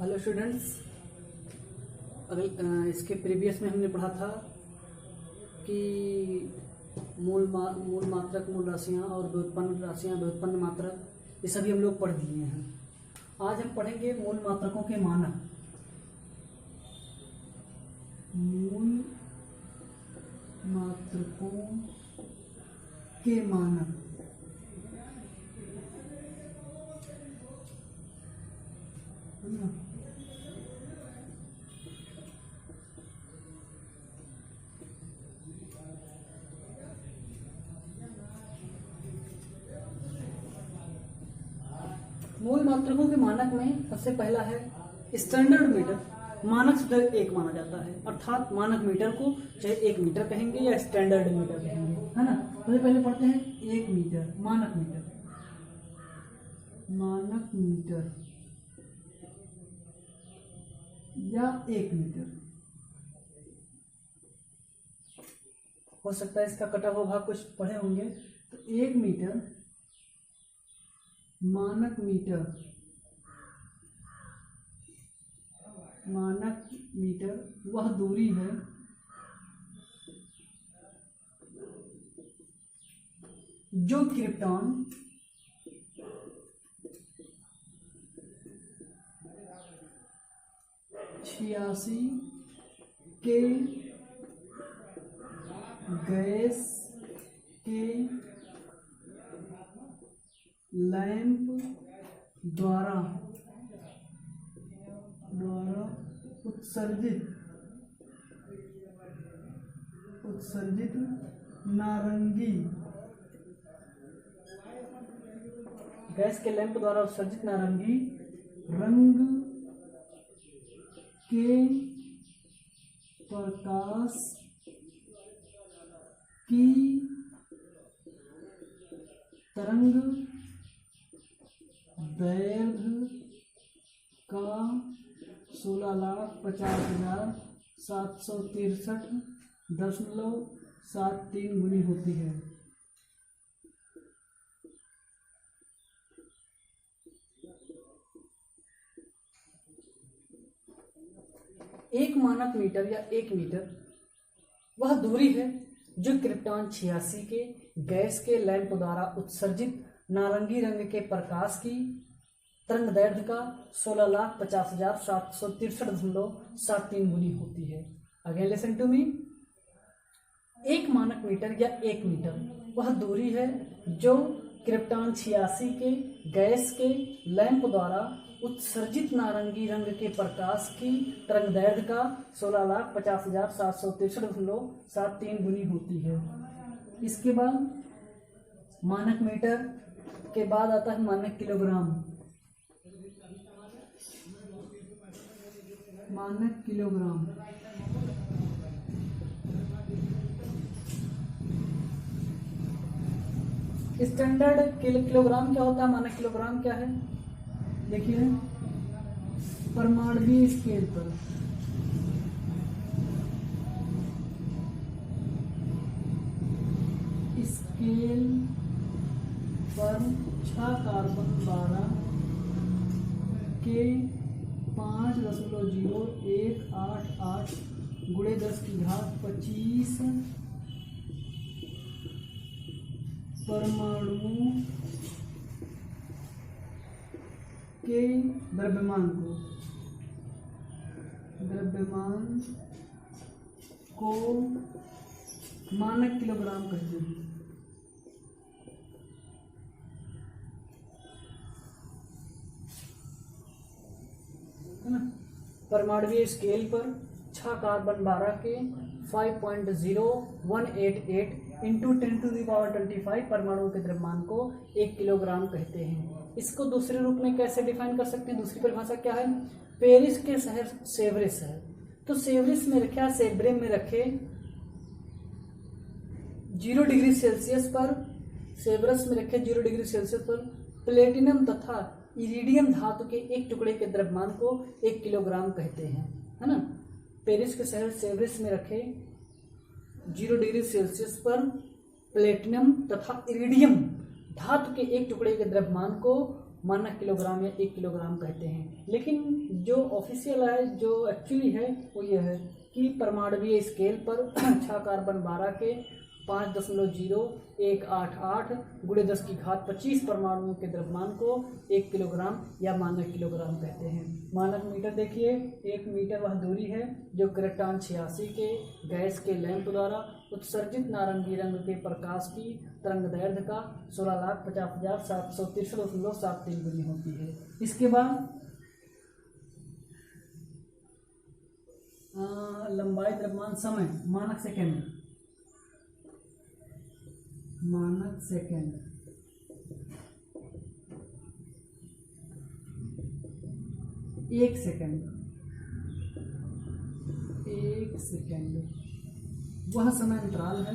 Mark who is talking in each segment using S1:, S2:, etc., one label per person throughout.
S1: Hello students. अगले इसके previous में हमने पढ़ा था कि मूल मात्रक, मूल राशियाँ और व्युत्पन्न राशियाँ, व्युत्पन्न मात्रक, ये सभी हम लोग पढ़ लिए हैं। आज हम पढ़ेंगे मूल मात्रकों के मानक। मूल मात्रकों के मानक। मूल मात्रकों के मानक में सबसे पहला है स्टैंडर्ड मीटर। मानक शब्द एक माना जाता है, अर्थात मानक मीटर को चाहे 1 मीटर कहेंगे या स्टैंडर्ड मीटर कहेंगे, है ना। सबसे पहले पढ़ते हैं 1 मीटर, मानक मीटर। मानक मीटर या 1 मीटर हो सकता है, इसका कटा हुआ भाग कुछ पढ़े होंगे। तो 1 मीटर, मानक मीटर। मानक मीटर वह दूरी है जो क्रिप्टॉन छियासी के गैस के लैंप द्वारा उत्सर्जित नारंगी, गैस के लैंप द्वारा उत्सर्जित नारंगी रंग के प्रकाश की तरंग दैर्घ्य का 16,50,763.73 गुनी होती है। एक मानक मीटर या 1 मीटर वह दूरी है जो क्रिप्टॉन 86 के गैस के लैंप द्वारा उत्सर्जित नारंगी रंग के प्रकाश की तरंग दैर्घ्य का 16,50,763.73 गुनी होती है। Again listen to me. एक मानक मीटर या 1 मीटर वह दूरी है जो क्रिप्टॉन 86 के गैस के लैंप द्वारा उत्सर्जित नारंगी रंग के प्रकाश की तरंग दैर्घ्य का 16,50,763.73 गुनी होती है। इसके बाद मानक मीटर के बाद आता है मानक किलोग्राम। मानक किलोग्राम स्टैंडर्ड किलोग्राम क्या होता है, मानक किलोग्राम क्या है? देखिए, परमाणुवीय स्केल पर स्केल पर 6 कार्बन 12 के 5.0188 गुणे 10⁻25 परमाणुओं के द्रव्यमान को मानक किलोग्राम कहते हैं, है ना। परमाणुवीय स्केल पर 6 कार्बन 12 के 5.0188 इंटू 10⁻25 परमाणुओं के द्रव्यमान को 1 किलोग्राम कहते हैं। इसको दूसरे रूप में कैसे डिफाइन कर सकते हैं? दूसरी परिभाषा क्या है? पेरिस के शहर सेवरिस है, तो सेवरिस में रखे, सेब्रेम में रखे 0 डिग्री सेल्सियस पर, सेवरस में रखे 0 डिग्री सेल्सियस पर प्लेटिनम तथा इरिडियम धातु के एक टुकड़े के द्रव्यमान को 1 किलोग्राम कहते हैं, है ना। पेरिस के शहर सेवरिस में रखे 0 डिग्री सेल्सियस पर प्लेटिनम तथा इरिडियम धातु के एक टुकड़े के द्रव्यमान को मानक किलोग्राम या 1 किलोग्राम कहते हैं। लेकिन जो ऑफिशियल है, जो एक्चुअली है, वो ये है कि परमाणुवीय स्केल पर 6 कार्बन 12 के 5.0188 × 10⁻25 परमाणुओं के द्रव्यमान को 1 किलोग्राम या मानक किलोग्राम कहते हैं। मानक मीटर देखिए, 1 मीटर वह दूरी है जो क्रिप्टॉन 86 के गैस के लैंप द्वारा उत्सर्जित नारंगी रंग के प्रकाश की तरंगदैर्घ्य का 16,50,763.73 गुनी होती है। इसके बाद लंबाई, द्रव्यमान, समय, मानक सेकेंड, मानक सेकेंड, एक सेकेंड, वह समय अंतराल है,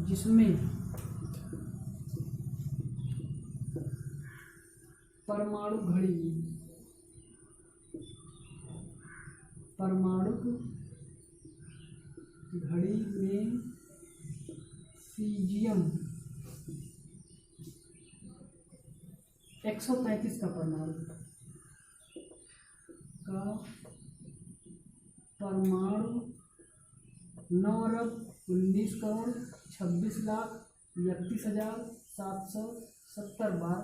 S1: जिसमें परमाणु घड़ी में सीजियम 135 का परमाणु 9,19,26,31,770 बार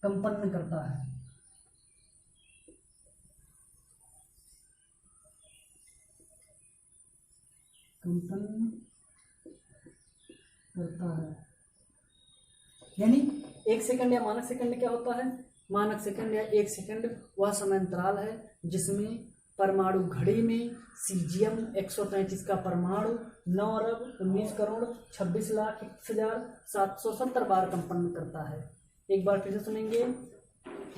S1: कंपन करता है। यानी 1 सेकंड या मानक सेकंड क्या होता है? मानक सेकंड या 1 सेकंड वह समय अंतराल है जिसमें परमाणु घड़ी में सीजियम 133 का परमाणु 9,19,26,31,770 बार कंपन करता है। एक बार फिर से सुनेंगे।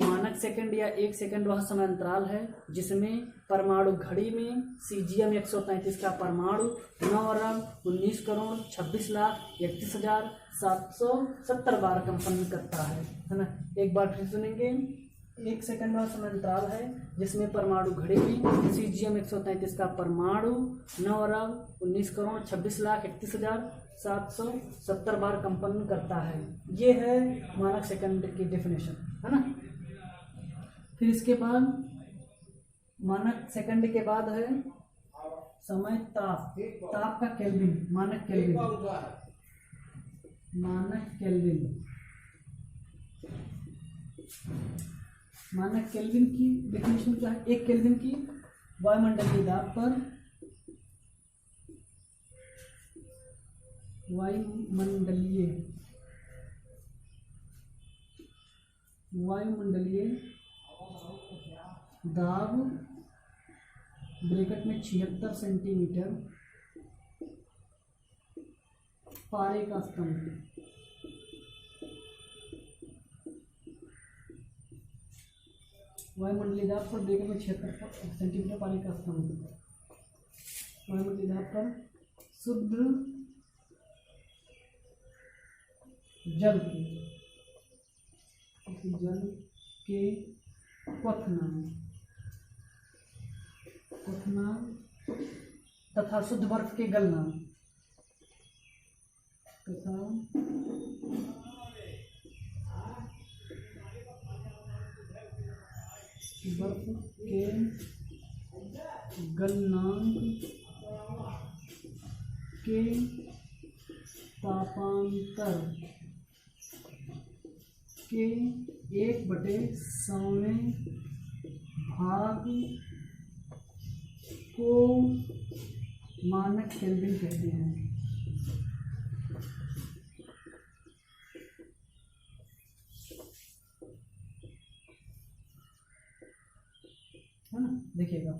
S1: मानक सेकंड या 1 सेकंड वह समय अंतराल है जिसमें परमाणु घड़ी में सीजियम 133 का परमाणु 9,19,26,31,770 बार कंपन करता है ना। एक बार फिर सुनेंगे। 1 सेकंड वह समय अंतराल है जिसमें परमाणु घड़ी में सीजियम 133 का परमाणु 9,19,26,31,770 बार कंपन करता है। ये है मानक सेकंड की डेफिनेशन, है ना। फिर इसके बाद मानक सेकंड के बाद है समय, ताप का केल्विन, मानक केल्विन की डेफिनेशन क्या है? 1 केल्विन की वायुमंडलीय दाब पर वायुमंडलीय दाब ब्रैकेट में 76 सेंटीमीटर पारे का स्तंभ, वायुमंडलीय दाब पर ब्रैकेट में 76 सेंटीमीटर पारे का स्तंभ, वायुमंडलीय दाब पर शुद्ध जल के क्वथनांक तथा शुद्ध बर्फ के गलनांक के तापांतर के 1/100वें भाग को मानक केल्विन कहते हैं। है ना, देखिएगा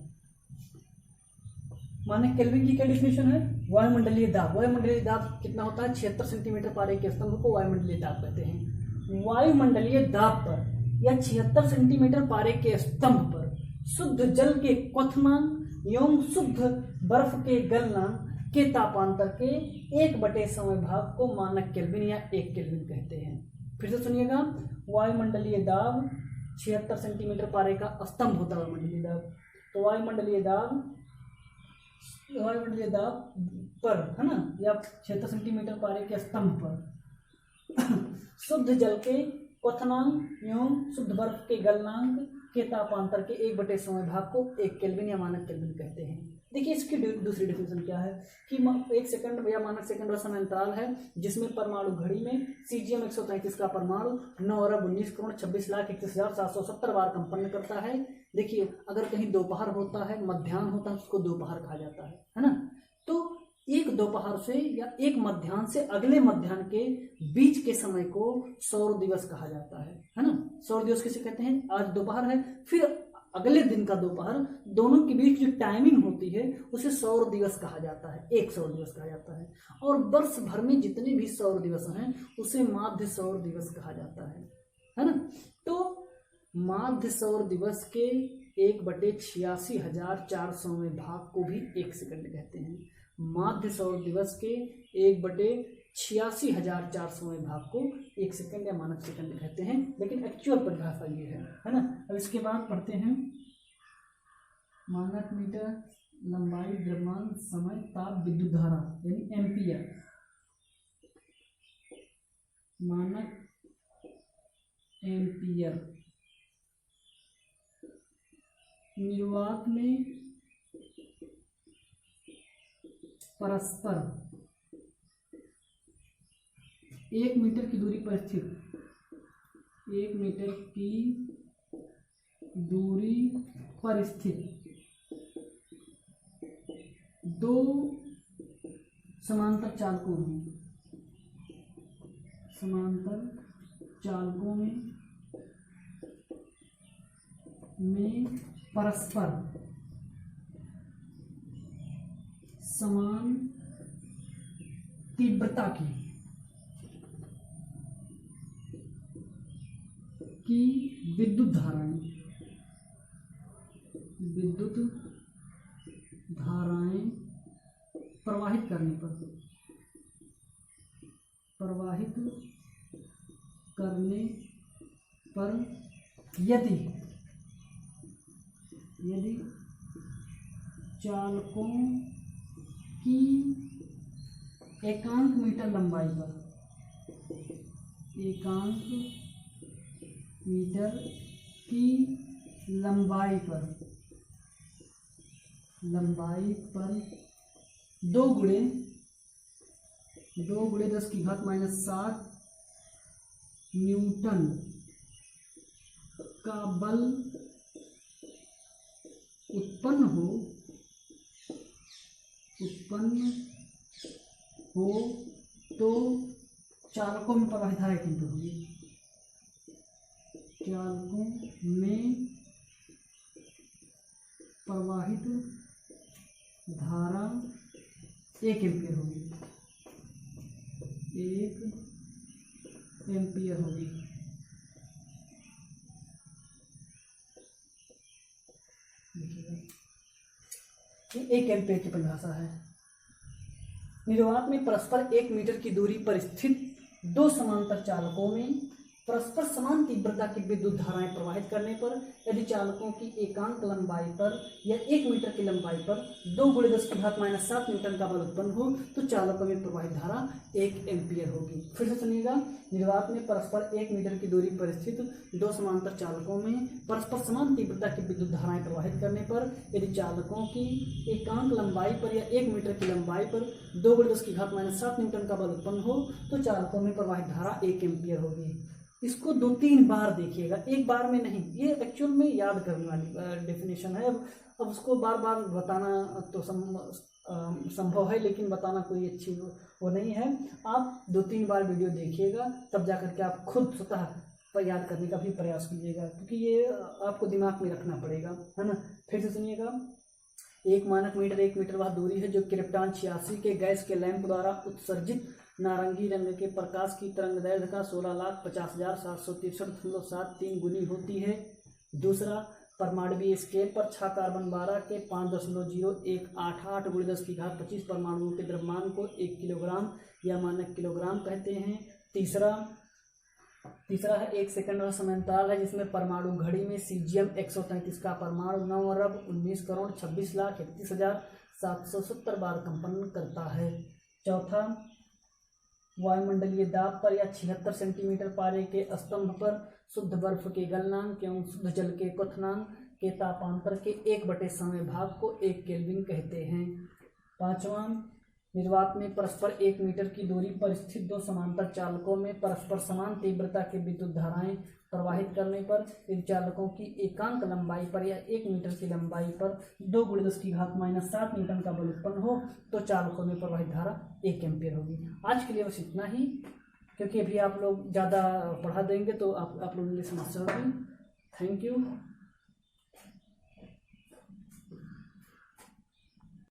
S1: मानक केल्विन की क्या डिफिनेशन है? वायुमंडलीय दाब कितना होता है? 76 सेंटीमीटर पारे के स्तंभ को वायुमंडलीय दाब कहते हैं। वायुमंडलीय दाब पर या 76 सेंटीमीटर पारे के स्तंभ पर शुद्ध जल के क्वथनांक एवं शुद्ध बर्फ के गलनांक के तापांतर के 1/100वें भाग को मानक केल्विन या 1 केल्विन कहते हैं। फिर से सुनिएगा। वायुमंडलीय दाब 76 सेंटीमीटर पारे का स्तंभ होता है वायुमंडलीय दाब। तो वायुमंडलीय दाब वायुमंडलीय दाब पर, है ना, या 76 सेंटीमीटर पारे के स्तंभ पर शुद्ध जल के क्वथनांक एवं शुद्ध बर्फ के गलनांक के तापांतर के 1/100 भाग को 1 केल्विन या मानक केल्विन कहते हैं। देखिए इसकी दूसरी डेफिनेशन क्या है कि 1 सेकंड या मानक सेकंड का समय अंतराल है जिसमें परमाणु घड़ी में सीजियम 133 का परमाणु 9,19,26,31,770 बार कंपन करता है। देखिए अगर कहीं दोपहर होता है, मध्याह्न होता है, उसको दोपहर कहा जाता है ना। तो एक दोपहर से या एक मध्याह्न से अगले मध्याह्न के बीच के समय को सौर दिवस कहा जाता है ना। सौर दिवस किसे कहते हैं? आज दोपहर है, फिर अगले दिन का दोपहर, दोनों के बीच जो टाइमिंग होती है उसे सौर दिवस कहा जाता है, एक सौर दिवस कहा जाता है। और वर्ष भर में जितने भी सौर दिवस हैं उसे माध्य सौर दिवस कहा जाता है ना। तो माध्य सौर दिवस के 1/86,400 भाग को भी 1 सेकंड कहते हैं। माध्य सौर दिवस के 1/86,400 भाग को 1 सेकंड या मानक सेकंड कहते हैं, लेकिन एक्चुअल परिभाषा ये है ना। अब इसके बाद पढ़ते हैं मानक मीटर, लंबाई, द्रव्यमान, समय, ताप, विद्युत धारा यानी एम्पियर। मानक एम्पियर निर्वात में परस्पर 1 मीटर की दूरी पर स्थित 1 मीटर की दूरी पर स्थित 2 समांतर चालकों में परस्पर समान तीव्रता की विद्युत धाराएं प्रवाहित करने पर यदि चालकों की एकांक मीटर लंबाई पर 2 गुणे 10⁻⁷ न्यूटन का बल उत्पन्न हो तो चालकों में प्रवाहित धारा कितनी होगी? चालकों में प्रवाहित धारा 1 एम्पियर होगी। 1 एम्पियर होगी। ये 1 एम्पियर की परिभाषा है। निर्वात में परस्पर 1 मीटर की दूरी पर स्थित 2 समांतर चालकों में परस्पर समान तीव्रता की विद्युत धाराएं प्रवाहित करने पर यदि चालकों की एकांक लंबाई पर या 1 मीटर की लंबाई पर 2 × 10⁻⁷ न्यूटन का बल उत्पन्न हो तो चालकों में प्रवाहित धारा 1 एम्पियर होगी। फिर से सुनिएगा, निर्वात में परस्पर 1 मीटर की दूरी पर स्थित 2 समांतर चालकों में परस्पर समान तीव्रता की विद्युत धाराएं प्रवाहित करने पर यदि चालकों की एकांक लंबाई पर या 1 मीटर की लंबाई पर 2 × 10⁻⁷ न्यूटन का बल उत्पन्न हो तो चालकों में प्रवाहित धारा 1 एम्पियर होगी। इसको 2-3 बार देखिएगा, एक बार में नहीं। ये एक्चुअल में याद करने वाली डेफिनेशन है। अब उसको बार बार बताना तो संभव है, लेकिन बताना कोई अच्छी वो नहीं है। आप 2-3 बार वीडियो देखिएगा, तब जाकर के आप खुद स्वतः याद करने का भी प्रयास कीजिएगा, क्योंकि ये आपको दिमाग में रखना पड़ेगा, है ना। फिर से सुनिएगा, 1 मानक मीटर 1 मीटर वह दूरी है जो क्रिप्टॉन 86 के गैस के लैंप द्वारा उत्सर्जित नारंगी रंग के प्रकाश की तरंगदैर्घ्य का 16,50,763.73 गुनी होती है। दूसरा, परमाणुवीय स्केल पर 6 कार्बन 12 के 5.0188 × 10⁻25 परमाणुओं के द्रव्यमान को 1 किलोग्राम या मानक किलोग्राम कहते हैं। तीसरा है 1 सेकंड का समय अंतराल है जिसमें परमाणु घड़ी में सीजियम 133 का परमाणु 9,19,26,31,770 770 बार कंपन करता है। चौथा, वायुमंडलीय दाब पर या 76 सेंटीमीटर पारे के स्तंभ पर शुद्ध बर्फ के गलनांक एवं शुद्ध जल के क्वथनांक के तापांतर के 1/समय भाग को 1 केल्विन कहते हैं। पांचवा, निर्वात में परस्पर 1 मीटर की दूरी पर स्थित दो समांतर चालकों में परस्पर समान तीव्रता की विद्युत धाराएं प्रवाहित करने पर इन चालकों की एकांक लंबाई पर या 1 मीटर की लंबाई पर 2 × 10⁻⁷ न्यूटन का बल उत्पन्न हो तो चालकों में प्रवाहित धारा 1 एम्पीयर होगी। आज के लिए बस इतना ही, क्योंकि अभी आप लोग ज़्यादा पढ़ा देंगे तो आप लोगों की समस्या होगी। Thank you.